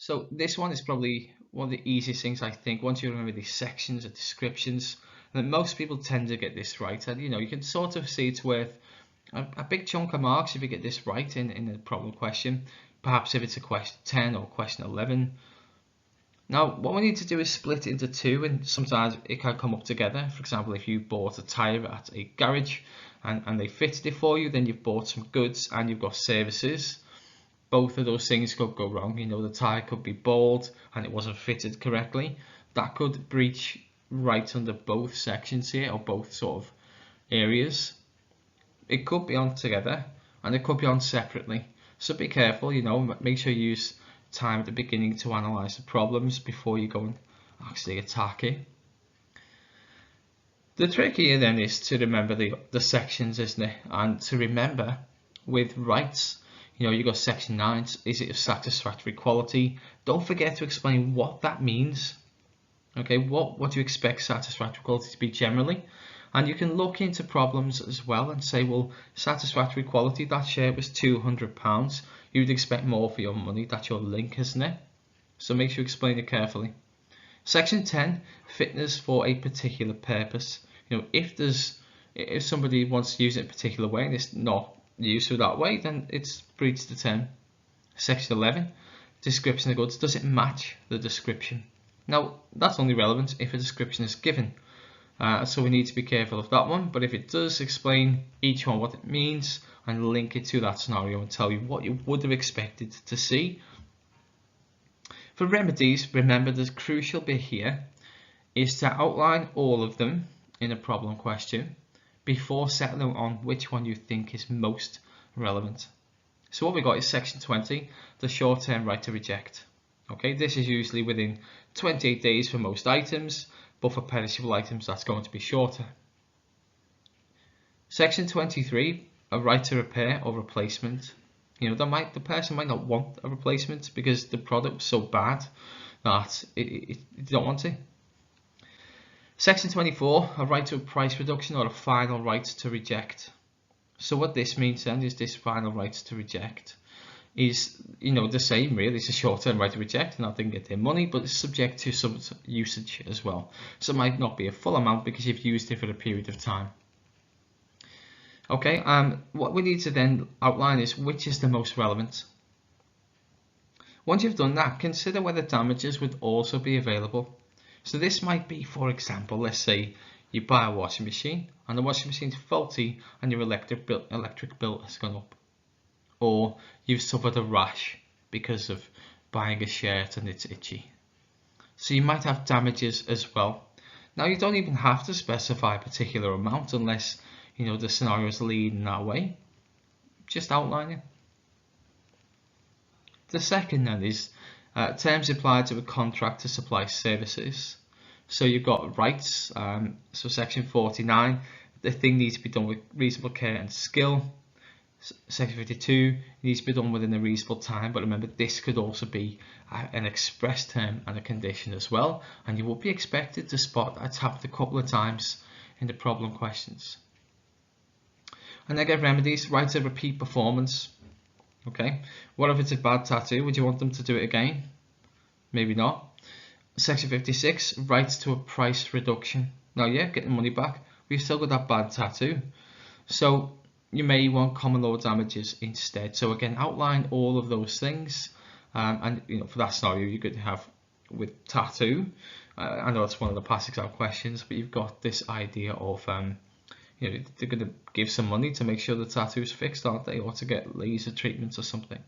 So this one is probably one of the easiest things, I think, once you remember these sections and descriptions. And most people tend to get this right, and you can sort of see it's worth a big chunk of marks if you get this right in a problem question. Perhaps if it's a question 10 or question 11. Now what we need to do is split into two, and sometimes it can come up together. For example, if you bought a tyre at a garage and they fitted it for you, then you've bought some goods and you've got services. Both of those things could go wrong. The tyre could be bald and it wasn't fitted correctly. That could breach right under both sections here, or both sort of areas. It could be on together and it could be on separately. So be careful, make sure you use time at the beginning to analyze the problems before you go and actually attack it. The trick here then is to remember the sections, isn't it? And to remember with rights, you've got section 9, is it of satisfactory quality? Don't forget to explain what that means. Okay, what do you expect satisfactory quality to be generally? And you can look into problems as well and say, well, satisfactory quality, that share was £200. You would expect more for your money. That's your link, isn't it? So make sure you explain it carefully. Section 10, fitness for a particular purpose. If somebody wants to use it a particular way and it's not used for that way, then it's breached the term. Section 11, description of goods. Does it match the description? Now, that's only relevant if a description is given. So we need to be careful of that one, but if it does explain each one what it means and link it to that scenario and tell you what you would have expected to see. For remedies, remember the crucial bit here is to outline all of them in a problem question before settling on which one you think is most relevant. So what we got is section 20, the short-term right to reject. Okay, this is usually within 28 days for most items, but for perishable items that's going to be shorter. Section 23, a right to repair or replacement. The person might not want a replacement because the product was so bad that you don't want it. Section 24, a right to a price reduction or a final right to reject. So what this means then is this final right to reject is the same really. It's a short-term right to reject and I didn't get their money, but it's subject to some usage as well. So it might not be a full amount because you've used it for a period of time. Okay, what we need to then outline is which is the most relevant. Once you've done that, consider whether damages would also be available. So this might be, for example, let's say you buy a washing machine and the washing machine is faulty and your electric bill has gone up. Or you've suffered a rash because of buying a shirt and it's itchy. So you might have damages as well. Now you don't even have to specify a particular amount unless the scenario is leading that way. Just outline it. The second then is terms applied to a contract to supply services. So you've got rights, so section 49, the thing needs to be done with reasonable care and skill. Section 52 needs to be done within a reasonable time, but remember this could also be an express term and a condition as well, and you will be expected to spot that happened a couple of times in the problem questions. And again, remedies, right to repeat performance. Okay, what if it's a bad tattoo? Would you want them to do it again? Maybe not. Section 56, rights to a price reduction. Now yeah, getting money back, we've still got that bad tattoo. So you may want common law damages instead. So again, outline all of those things. And for that scenario, you could have with tattoo. I know it's one of the past exam questions, but you've got this idea of they're going to give some money to make sure the tattoo is fixed, aren't they, or to get laser treatments or something.